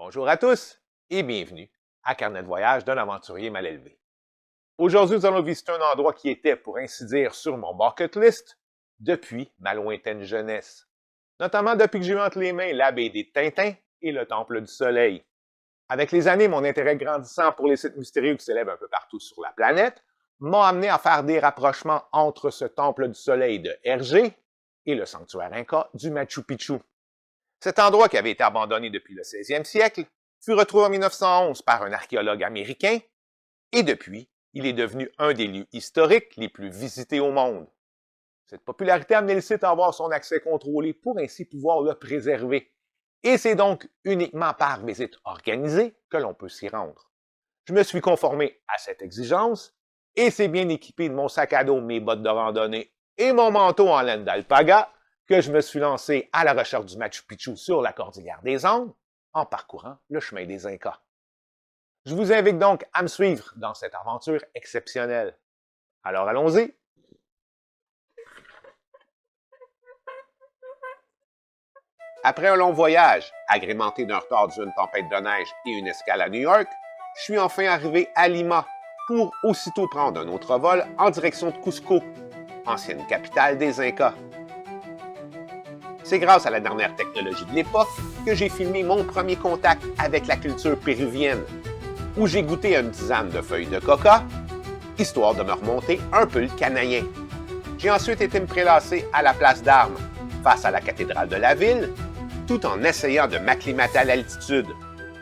Bonjour à tous et bienvenue à Carnet de voyage d'un aventurier mal élevé. Aujourd'hui, nous allons visiter un endroit qui était, pour ainsi dire, sur mon bucket list depuis ma lointaine jeunesse. Notamment depuis que j'ai eu entre les mains la BD de Tintin et le Temple du Soleil. Avec les années, mon intérêt grandissant pour les sites mystérieux qui s'élèvent un peu partout sur la planète m'a amené à faire des rapprochements entre ce Temple du Soleil de Hergé et le sanctuaire Inca du Machu Picchu. Cet endroit, qui avait été abandonné depuis le 16e siècle, fut retrouvé en 1911 par un archéologue américain et depuis, il est devenu un des lieux historiques les plus visités au monde. Cette popularité a amené le site à avoir son accès contrôlé pour ainsi pouvoir le préserver. Et c'est donc uniquement par visite organisée que l'on peut s'y rendre. Je me suis conformé à cette exigence et c'est bien équipé de mon sac à dos, mes bottes de randonnée et mon manteau en laine d'alpaga que je me suis lancé à la recherche du Machu Picchu sur la cordillère des Andes en parcourant le chemin des Incas. Je vous invite donc à me suivre dans cette aventure exceptionnelle. Alors allons-y! Après un long voyage, agrémenté d'un retard dû à une tempête de neige et une escale à New York, je suis enfin arrivé à Lima pour aussitôt prendre un autre vol en direction de Cusco, ancienne capitale des Incas. C'est grâce à la dernière technologie de l'époque que j'ai filmé mon premier contact avec la culture péruvienne, où j'ai goûté à une tisane de feuilles de coca, histoire de me remonter un peu le canadien. J'ai ensuite été me prélasser à la place d'Armes, face à la cathédrale de la ville, tout en essayant de m'acclimater à l'altitude,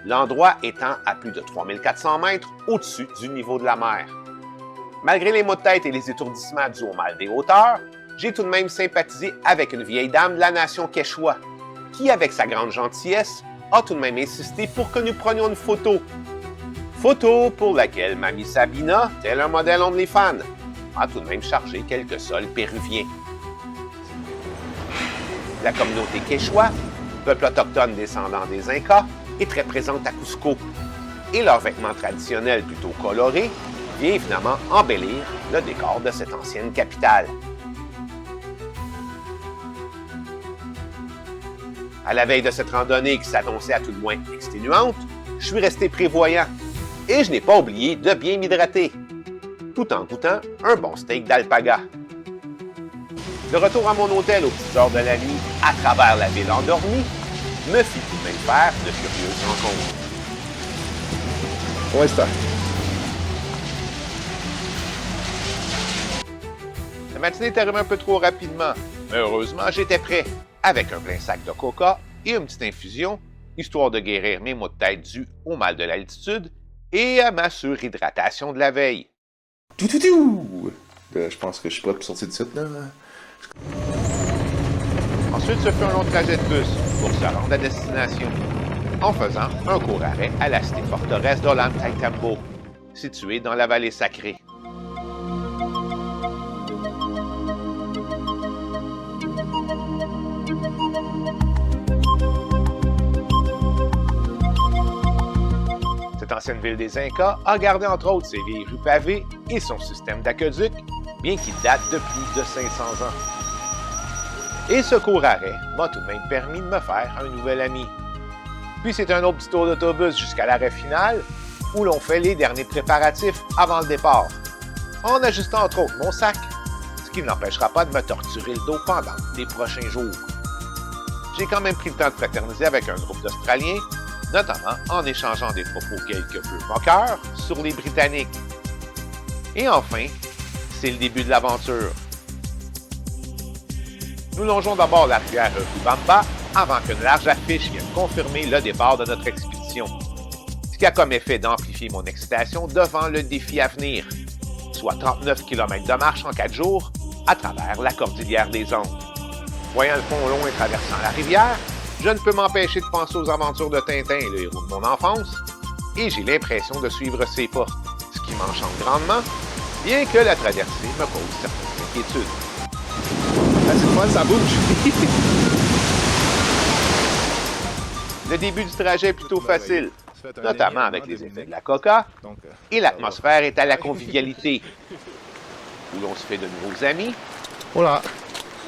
l'endroit étant à plus de 3400 mètres au-dessus du niveau de la mer. Malgré les maux de tête et les étourdissements dus au mal des hauteurs, j'ai tout de même sympathisé avec une vieille dame de la nation Quechua, qui, avec sa grande gentillesse, a tout de même insisté pour que nous prenions une photo. Photo pour laquelle Mamie Sabina, tel un modèle OnlyFans, a tout de même chargé quelques sols péruviens. La communauté Quechua, peuple autochtone descendant des Incas, est très présente à Cusco, et leurs vêtements traditionnels plutôt colorés vient évidemment embellir le décor de cette ancienne capitale. À la veille de cette randonnée qui s'annonçait à tout le moins exténuante, je suis resté prévoyant et je n'ai pas oublié de bien m'hydrater, tout en goûtant un bon steak d'alpaga. Le retour à mon hôtel aux petites heures de la nuit, à travers la ville endormie, me fit tout de même faire de curieuses rencontres. ¿Cómo está? La matinée est arrivée un peu trop rapidement, mais heureusement, j'étais prêt, avec un plein sac de coca et une petite infusion, histoire de guérir mes maux de tête dus au mal de l'altitude et à ma surhydratation de la veille. Je pense que je suis prêt pour sortir de site, là. Ensuite, ce fut un long trajet de bus pour se rendre à destination, en faisant un court arrêt à la cité forteresse d'Ollantaytambo, située dans la vallée sacrée. Cette ancienne ville des Incas a gardé entre autres ses vieilles rues pavées et son système d'aqueduc, bien qu'il date de plus de 500 ans. Et ce court arrêt m'a tout de même permis de me faire un nouvel ami. Puis c'est un autre petit tour d'autobus jusqu'à l'arrêt final, où l'on fait les derniers préparatifs avant le départ, en ajustant entre autres mon sac, ce qui ne m'empêchera pas de me torturer le dos pendant les prochains jours. J'ai quand même pris le temps de fraterniser avec un groupe d'Australiens, notamment en échangeant des propos quelque peu moqueurs sur les Britanniques. Et enfin, c'est le début de l'aventure. Nous longeons d'abord la rivière Urubamba avant qu'une large affiche vienne confirmer le départ de notre expédition, ce qui a comme effet d'amplifier mon excitation devant le défi à venir, soit 39 km de marche en 4 jours à travers la cordillère des Andes. Voyant le pont long et traversant la rivière, je ne peux m'empêcher de penser aux aventures de Tintin, le héros de mon enfance, et j'ai l'impression de suivre ses pas, ce qui m'enchante grandement, bien que la traversée me pose certaines inquiétudes. Ah, c'est le fun, ça bouge. Le début du trajet est plutôt facile, notamment avec les effets de la coca, et l'atmosphère est à la convivialité, où l'on se fait de nouveaux amis, Voilà.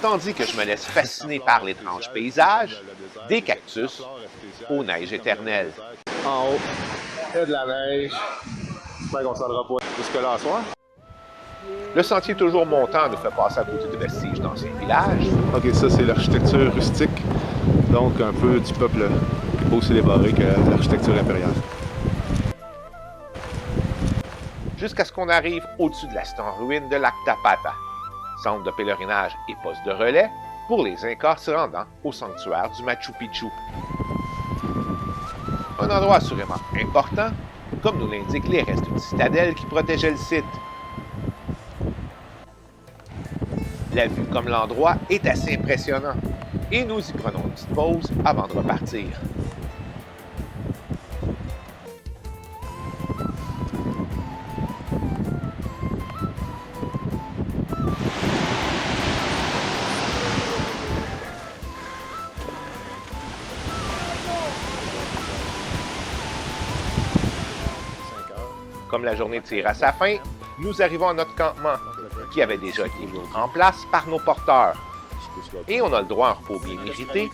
tandis que je me laisse fasciner par l'étrange paysage, des cactus aux neiges éternelles. En haut, il y a de la neige. J'espère qu'on s'en rendra pas jusque-là à soir. Le sentier toujours montant nous fait passer à côté de vestiges d'anciens villages. Ok, ça c'est l'architecture rustique, donc un peu du peuple aussi débarré que l'architecture impériale. Jusqu'à ce qu'on arrive au-dessus de la cité en ruine de Lac Tapata, centre de pèlerinage et poste de relais pour les Incas se rendant au sanctuaire du Machu Picchu. Un endroit assurément important, comme nous l'indiquent les restes d'une citadelle qui protégeait le site. La vue comme l'endroit est assez impressionnant et nous y prenons une petite pause avant de repartir. Comme la journée tire à sa fin, nous arrivons à notre campement, qui avait déjà été mis en place par nos porteurs. Et on a le droit à un repos bien mérité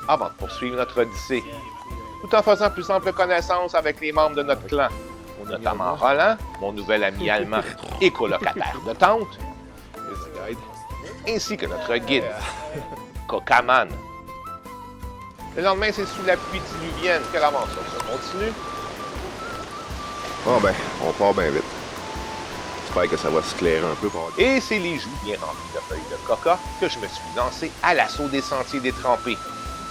avant de poursuivre notre odyssée, tout en faisant plus ample connaissance avec les membres de notre clan, notamment Roland, mon nouvel ami allemand et colocataire de tente, ainsi que notre guide, Kokaman. Le lendemain, c'est sous la pluie diluvienne que l'aventure se continue. Bon ben, on part bien vite. J'espère que ça va se clairer un peu. Et c'est les joues bien remplies de feuilles de coca que je me suis lancé à l'assaut des sentiers détrempés,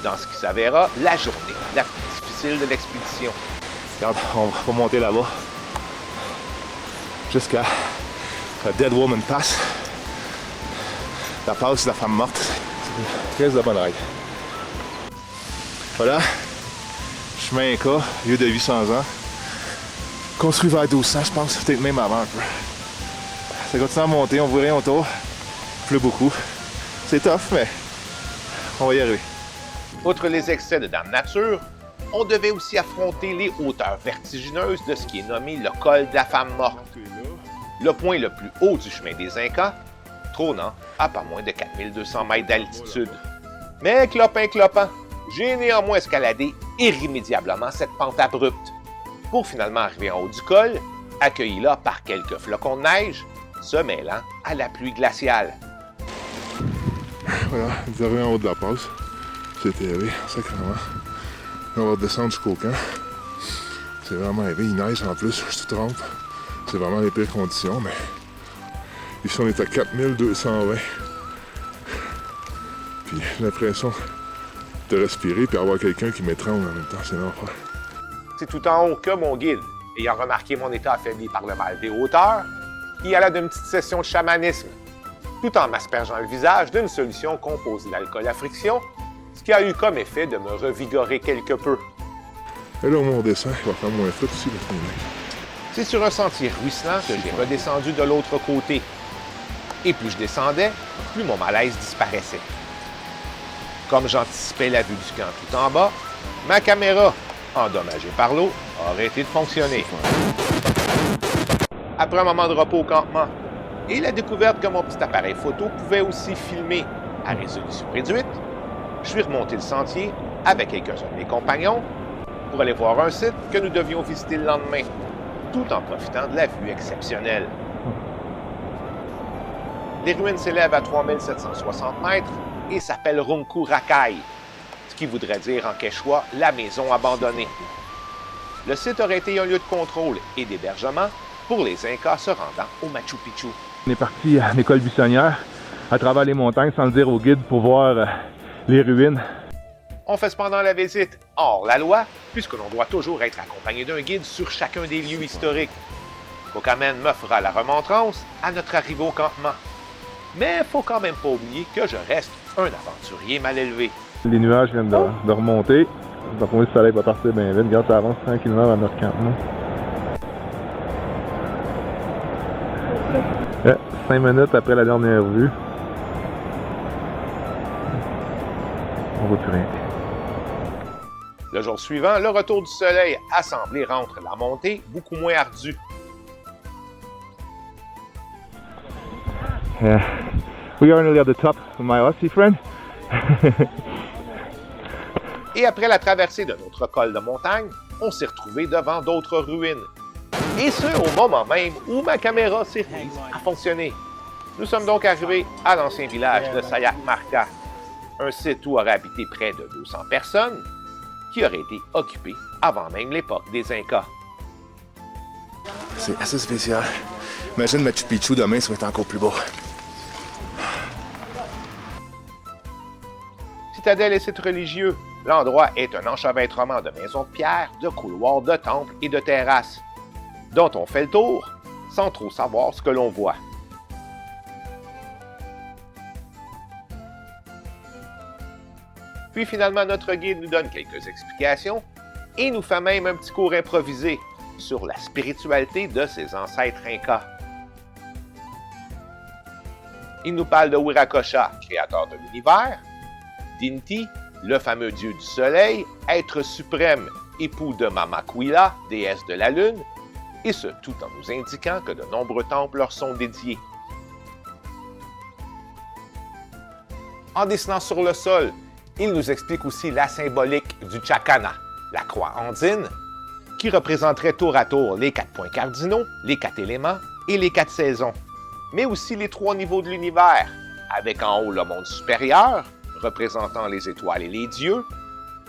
dans ce qui s'avéra la journée la plus difficile de l'expédition. Regarde, on va monter là-bas. Jusqu'à la Dead Woman Pass. La passe de la femme morte. C'est une très bonne ride. Voilà. Chemin Inca, lieu de 800 ans. Construit vers 1200, je pense, peut-être même avant un peu. Ça continue à monter, on voit rien autour. Il pleut beaucoup. C'est tough, mais on va y arriver. Outre les excès de Dame Nature, on devait aussi affronter les hauteurs vertigineuses de ce qui est nommé le col de la femme morte. Le point le plus haut du chemin des Incas, trônant à pas moins de 4200 mètres d'altitude. Mais clopin, j'ai néanmoins escaladé irrémédiablement cette pente abrupte, pour finalement arriver en haut du col, accueilli là par quelques flocons de neige, se mêlant à la pluie glaciale. Voilà, nous arrivons en haut de la passe. C'était élevé, sacrément. On va descendre jusqu'au camp. C'est vraiment élevé, il neige en plus, je te trompe. C'est vraiment les pires conditions, mais ici on est à 4220. Puis j'ai l'impression de respirer puis avoir quelqu'un qui m'étrangle en même temps, c'est l'enfer. C'est tout en haut que mon guide, ayant remarqué mon état affaibli par le mal des hauteurs, y alla d'une petite session de chamanisme, tout en m'aspergeant le visage d'une solution composée d'alcool à friction, ce qui a eu comme effet de me revigorer quelque peu. Et là, au moins on descend, il va faire moins froid ici, le neige. C'est sur un sentier ruisselant que j'ai redescendu de l'autre côté. Et plus je descendais, plus mon malaise disparaissait. Comme j'anticipais la vue du camp tout en bas, ma caméra, endommagée par l'eau, a arrêté de fonctionner. Après un moment de repos au campement et la découverte que mon petit appareil photo pouvait aussi filmer à résolution réduite, je suis remonté le sentier avec quelques-uns de mes compagnons pour aller voir un site que nous devions visiter le lendemain, tout en profitant de la vue exceptionnelle. Les ruines s'élèvent à 3760 mètres et s'appellent Runku Rakai, ce qui voudrait dire en quechua « la maison abandonnée ». Le site aurait été un lieu de contrôle et d'hébergement pour les Incas se rendant au Machu Picchu. On est parti à l'école buissonnière, à travers les montagnes, sans le dire au guide, pour voir les ruines. On fait cependant la visite hors la loi, puisque l'on doit toujours être accompagné d'un guide sur chacun des lieux historiques. Kokaman me fera la remontrance à notre arrivée au campement. Mais faut quand même pas oublier que je reste un aventurier mal élevé. Les nuages viennent de remonter. Donc le soleil va partir bien vite. Regarde, ça avance tranquillement vers notre campement. 5 minutes après la dernière vue. On voit plus rien. Le jour suivant, le retour du soleil a semblé rendre la montée beaucoup moins ardue. We are nearly at the top of my Aussie friend. Et après la traversée de notre col de montagne, on s'est retrouvé devant d'autres ruines. Et ce, au moment même où ma caméra s'est mise à fonctionner. Nous sommes donc arrivés à l'ancien village de Sayak Marca, un site où auraient habité près de 200 personnes, qui aurait été occupé avant même l'époque des Incas. C'est assez spécial. Imagine Machu Picchu demain, ça va être encore plus beau. Citadelle et site religieux, l'endroit est un enchevêtrement de maisons de pierre, de couloirs, de temples et de terrasses, dont on fait le tour sans trop savoir ce que l'on voit. Puis finalement, notre guide nous donne quelques explications et nous fait même un petit cours improvisé sur la spiritualité de ses ancêtres incas. Il nous parle de Wiracocha, créateur de l'univers, d'Inti, le fameux dieu du soleil, être suprême, époux de Mamaquila, déesse de la lune, et ce tout en nous indiquant que de nombreux temples leur sont dédiés. En dessinant sur le sol, il nous explique aussi la symbolique du Chacana, la croix andine, qui représenterait tour à tour les 4 points cardinaux, les 4 éléments et les 4 saisons, mais aussi les 3 niveaux de l'univers, avec en haut le monde supérieur, représentant les étoiles et les dieux,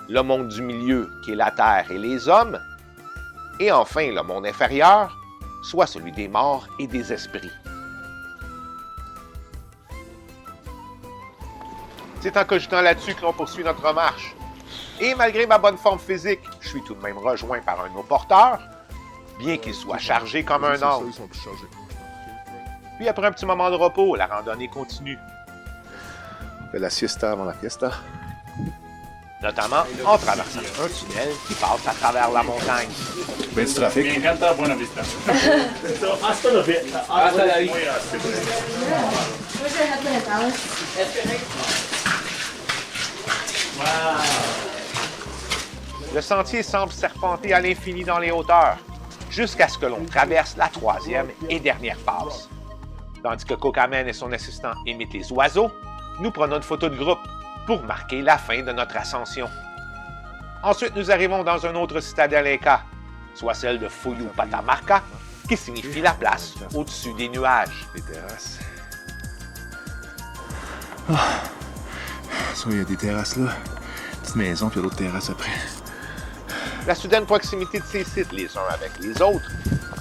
le monde du milieu, qui est la terre et les hommes, et enfin le monde inférieur, soit celui des morts et des esprits. C'est en cogitant là-dessus que l'on poursuit notre marche. Et malgré ma bonne forme physique, je suis tout de même rejoint par un de nos porteurs, bien qu'il soit chargé comme un ange. Puis après un petit moment de repos, la randonnée continue. On fait la siesta avant la fiesta. Notamment en traversant un tunnel qui passe à travers la montagne. Ben du trafic. Me encanta Buena Vista. Hasta la vista. Hasta la vista. Le sentier semble serpenter à l'infini dans les hauteurs, jusqu'à ce que l'on traverse la 3e et dernière passe. Tandis que Kokamen et son assistant imitent les oiseaux, nous prenons une photo de groupe pour marquer la fin de notre ascension. Ensuite, nous arrivons dans une autre citadelle inca, soit celle de Fuyu Patamarca, qui signifie la place au-dessus des nuages. Les terrasses. Ça, il y a des terrasses là. Petite maison, puis il y a d'autres terrasses après. La soudaine proximité de ces sites les uns avec les autres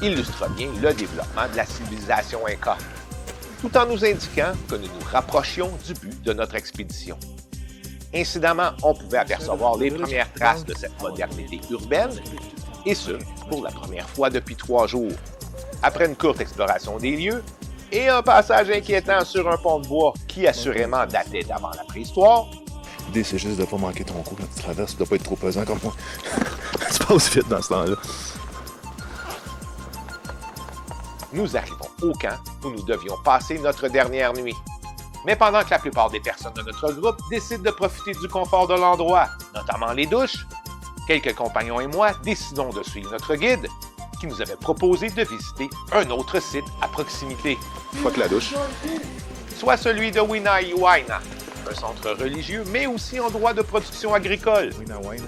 illustre bien le développement de la civilisation inca, tout en nous indiquant que nous nous rapprochions du but de notre expédition. Incidemment, on pouvait apercevoir les premières traces de cette modernité urbaine, et ce, pour la première fois depuis 3 jours. Après une courte exploration des lieux et un passage inquiétant sur un pont de bois qui assurément datait d'avant la préhistoire, L'idée, c'est juste de ne pas manquer ton coup quand tu traverses, de ne pas être trop pesant comme moi. Tu passes vite dans ce temps-là. nous arrivons au camp où nous devions passer notre dernière nuit. Mais pendant que la plupart des personnes de notre groupe décident de profiter du confort de l'endroit, notamment les douches, quelques compagnons et moi décidons de suivre notre guide qui nous avait proposé de visiter un autre site à proximité. Fuck la douche. Soit celui de Winaiwaina, un centre religieux, mais aussi endroit de production agricole,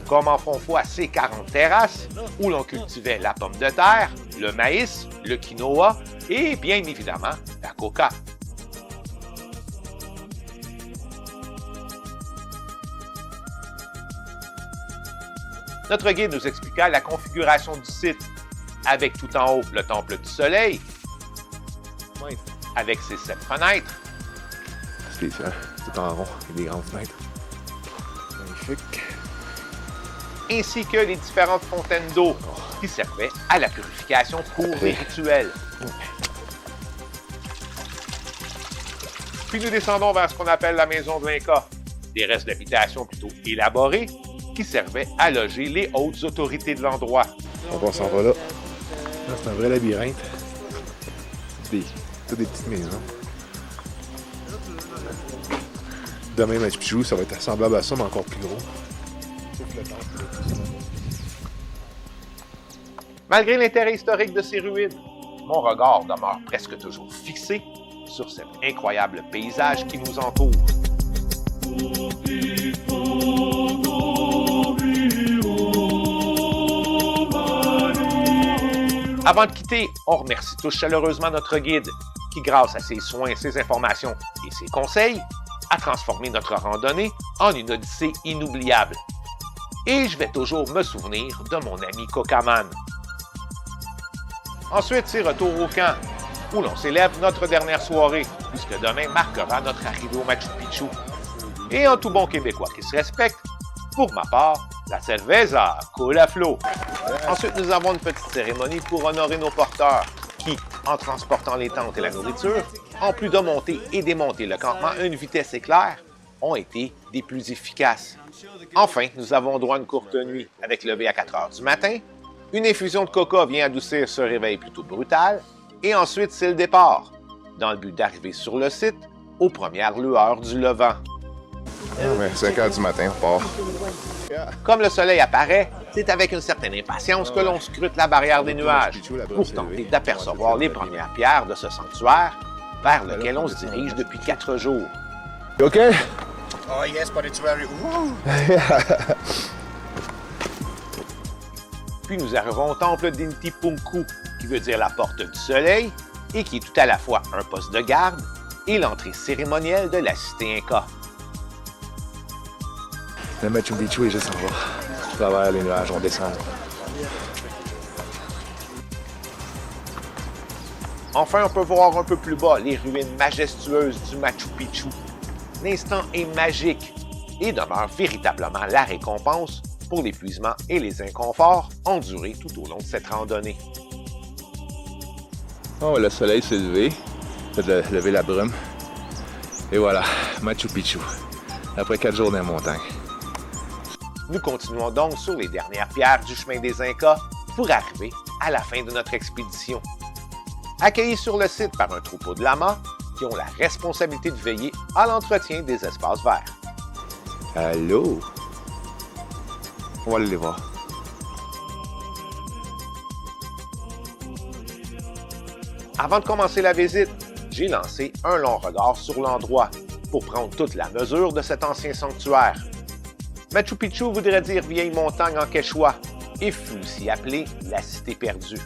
comme en font foi ces 40 terrasses où l'on cultivait la pomme de terre, le maïs, le quinoa et bien évidemment la coca. Notre guide nous expliqua la configuration du site, avec tout en haut le temple du soleil, avec ses 7 fenêtres, Spécial. C'est en rond. Il y a des grandes fenêtres. Magnifique. ainsi que les différentes fontaines d'eau qui servaient à la purification pour les rituels. Puis nous descendons vers ce qu'on appelle la maison de l'Inca, des restes d'habitation plutôt élaborés qui servaient à loger les hautes autorités de l'endroit. On s'en va là. Là, c'est un vrai labyrinthe. Toutes des petites maisons. Demain, Machu Picchu, ça va être semblable à ça, mais encore plus gros. Malgré l'intérêt historique de ces ruines, mon regard demeure presque toujours fixé sur cet incroyable paysage qui nous entoure. Avant de quitter, on remercie tous chaleureusement notre guide qui, grâce à ses soins, ses informations et ses conseils, a transformé notre randonnée en une odyssée inoubliable. Et je vais toujours me souvenir de mon ami Cocaman. Ensuite, c'est retour au camp, où l'on célèbre notre dernière soirée, puisque demain marquera notre arrivée au Machu Picchu. Et en tout bon Québécois qui se respecte, pour ma part, la cerveza coule à flot. Ensuite, nous avons une petite cérémonie pour honorer nos porteurs, qui, en transportant les tentes et la nourriture, en plus de monter et démonter le campement à une vitesse éclair, ont été des plus efficaces. Enfin, nous avons droit à une courte nuit, avec lever à 4 heures du matin. Une infusion de coca vient adoucir ce réveil plutôt brutal. Et ensuite, c'est le départ, dans le but d'arriver sur le site aux premières lueurs du levant. 5 heures du matin, on part. Comme le soleil apparaît, c'est avec une certaine impatience que l'on scrute la barrière des nuages pour tenter d'apercevoir les premières pierres de ce sanctuaire vers lequel on se dirige depuis 4 jours. OK? Oh yes, but it's very... Puis nous arrivons au temple d'Intipunku, qui veut dire la porte du soleil, et qui est tout à la fois un poste de garde et l'entrée cérémonielle de la cité Inca. Le Machu Picchu est juste en bas. À travers les nuages, on descend. Enfin, on peut voir un peu plus bas les ruines majestueuses du Machu Picchu. L'instant est magique et demeure véritablement la récompense pour l'épuisement et les inconforts endurés tout au long de cette randonnée. Oh, le soleil s'est levé. Fait lever la brume. Et voilà, Machu Picchu. Après 4 jours dans la montagne. Nous continuons donc sur les dernières pierres du chemin des Incas pour arriver à la fin de notre expédition. Accueillis sur le site par un troupeau de lamas qui ont la responsabilité de veiller à l'entretien des espaces verts. Allô? On va aller les voir. Avant de commencer la visite, j'ai lancé un long regard sur l'endroit pour prendre toute la mesure de cet ancien sanctuaire. Machu Picchu voudrait dire vieille montagne en quechua et fut aussi appelée la cité perdue.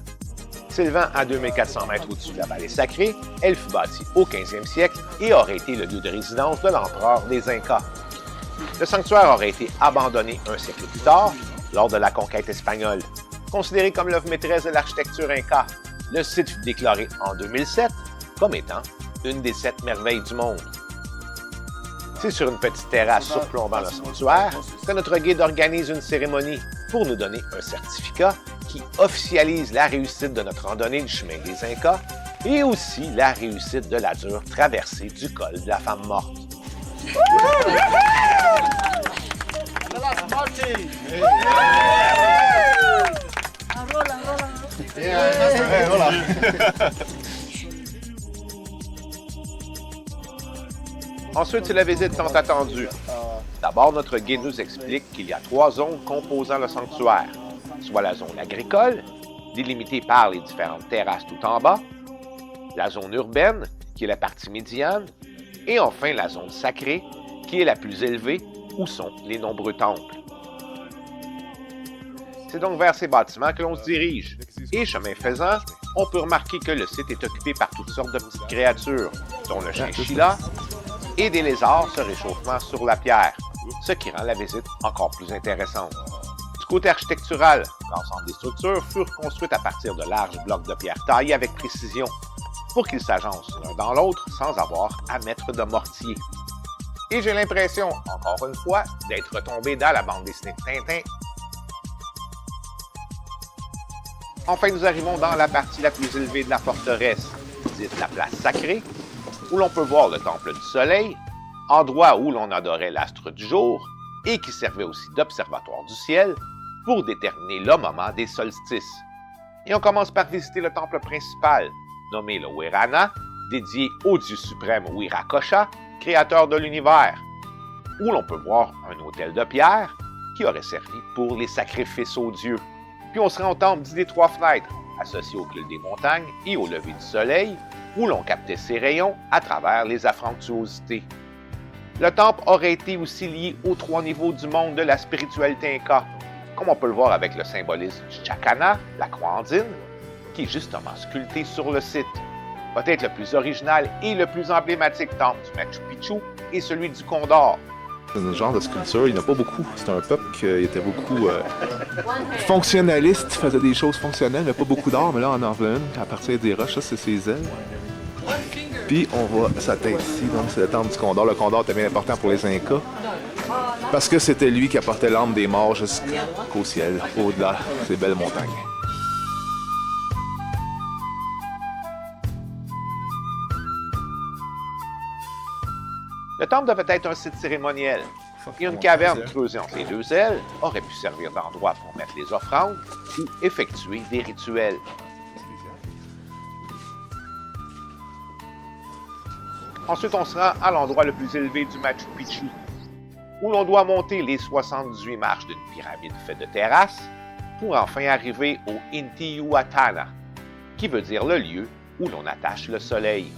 S'élevant à 2400 mètres au-dessus de la vallée sacrée, elle fut bâtie au 15e siècle et aurait été le lieu de résidence de l'empereur des Incas. Le sanctuaire aurait été abandonné un siècle plus tard, lors de la conquête espagnole. Considéré comme l'œuvre maîtresse de l'architecture inca, le site fut déclaré en 2007 comme étant une des 7 merveilles du monde. C'est sur une petite terrasse surplombant le sanctuaire que notre guide organise une cérémonie pour nous donner un certificat qui officialise la réussite de notre randonnée du chemin des Incas et aussi la réussite de la dure traversée du col de la femme morte. Ensuite, c'est la visite tant attendue. D'abord, notre guide nous explique qu'il y a 3 zones composant le sanctuaire, soit la zone agricole, délimitée par les différentes terrasses tout en bas, la zone urbaine, qui est la partie médiane, et enfin la zone sacrée, qui est la plus élevée, où sont les nombreux temples. C'est donc vers ces bâtiments que l'on se dirige, et chemin faisant, on peut remarquer que le site est occupé par toutes sortes de petites créatures, dont le chinchilla, et des lézards se réchauffant sur la pierre, ce qui rend la visite encore plus intéressante. Du côté architectural, l'ensemble des structures furent construites à partir de larges blocs de pierre taillés avec précision, pour qu'ils s'agencent l'un dans l'autre sans avoir à mettre de mortier. Et j'ai l'impression, encore une fois, d'être retombé dans la bande dessinée de Tintin. Enfin, nous arrivons dans la partie la plus élevée de la forteresse, dite la place sacrée, où l'on peut voir le temple du soleil, endroit où l'on adorait l'astre du jour et qui servait aussi d'observatoire du ciel pour déterminer le moment des solstices. Et on commence par visiter le temple principal, nommé le Huirana, dédié au dieu suprême Huiracocha, créateur de l'univers, où l'on peut voir un autel de pierre qui aurait servi pour les sacrifices aux dieux. Puis on se rend au temple dit des 3 fenêtres, associé au culte des montagnes et au lever du soleil, où l'on captait ses rayons à travers les affrantuosités. Le temple aurait été aussi lié aux 3 niveaux du monde de la spiritualité inca, comme on peut le voir avec le symbolisme du Chacana, la croix andine, qui est justement sculpté sur le site. Peut-être le plus original et le plus emblématique temple du Machu Picchu est celui du Condor. C'est un genre de sculpture, il n'y en a pas beaucoup. C'est un peuple qui était beaucoup fonctionnaliste, faisait des choses fonctionnelles, mais pas beaucoup d'art. Mais là, on en veut une à partir des roches, ça, c'est ses ailes. Puis on voit sa tête ici, donc c'est le temple du Condor. Le Condor était bien important pour les Incas, parce que c'était lui qui apportait l'âme des morts jusqu'au ciel, au-delà de ces belles montagnes. Le temple devait être un site cérémoniel. Et une caverne creusée entre les deux ailes aurait pu servir d'endroit pour mettre les offrandes ou effectuer des rituels. Ensuite, on se rend à l'endroit le plus élevé du Machu Picchu, où l'on doit monter les 78 marches d'une pyramide faite de terrasses pour enfin arriver au Intihuatana, qui veut dire le lieu où l'on attache le soleil.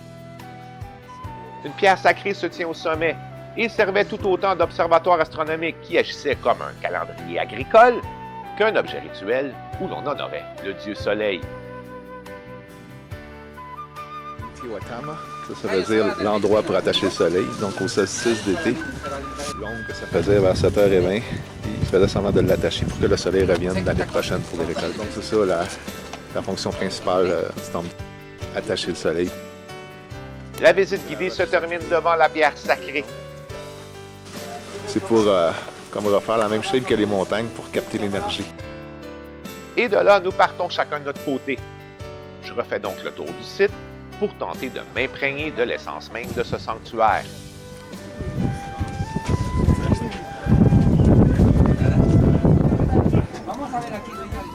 Une pierre sacrée se tient au sommet et servait tout autant d'observatoire astronomique qui agissait comme un calendrier agricole qu'un objet rituel où l'on honorait le dieu soleil. Intihuatana, ça veut dire l'endroit pour attacher le soleil, donc au solstice d'été. L'ombre que ça faisait vers 7h20, il faisait semblant de l'attacher pour que le soleil revienne l'année prochaine pour les récoltes. Donc c'est ça la fonction principale du temple, attacher le soleil. La visite guidée se termine devant la pierre sacrée. C'est pour comme refaire la même shape que les montagnes pour capter l'énergie. Et de là, nous partons chacun de notre côté. Je refais donc le tour du site pour tenter de m'imprégner de l'essence même de ce sanctuaire.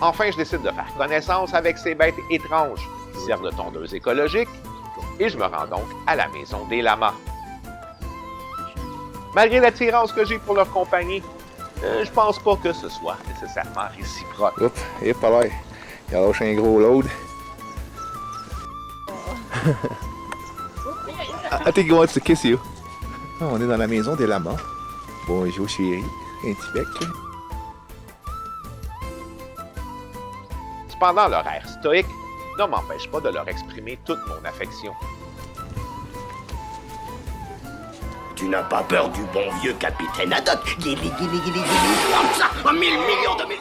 Enfin, je décide de faire connaissance avec ces bêtes étranges qui servent de tondeuse écologique et je me rends donc à la maison des lamas. Malgré l'attirance que j'ai pour leur compagnie, je pense pas que ce soit nécessairement réciproque. Oups, et pas là. Il a lâché un gros load. I think he wants to kiss you. Ah, on est dans la maison des lamas. Bonjour chérie. Un petit bec. Cependant, leur air stoïque ne m'empêche pas de leur exprimer toute mon affection. Tu n'as pas peur du bon vieux capitaine Haddock? Guili, guili, guili, guili, comme ça, 1 000 millions de mille.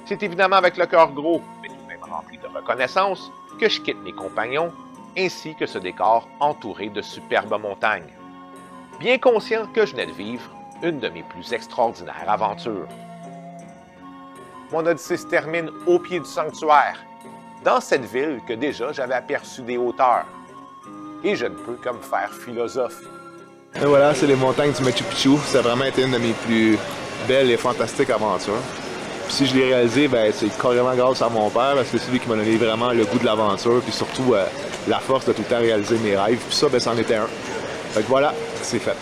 C'est évidemment avec le cœur gros, mais tout de même rempli de reconnaissance, que je quitte mes compagnons, ainsi que ce décor entouré de superbes montagnes. Bien conscient que je venais de vivre une de mes plus extraordinaires aventures. Mon odyssée se termine au pied du sanctuaire, dans cette ville que déjà j'avais aperçue des hauteurs. Et je ne peux que me faire philosophe. Et voilà, c'est les montagnes du Machu Picchu. Ça a vraiment été une de mes plus belles et fantastiques aventures. Puis si je l'ai réalisé, ben, c'est carrément grâce à mon père, parce que c'est lui qui m'a donné vraiment le goût de l'aventure, puis surtout la force de tout le temps réaliser mes rêves. Puis ça, ben, c'en était un. Fait que voilà, c'est fait.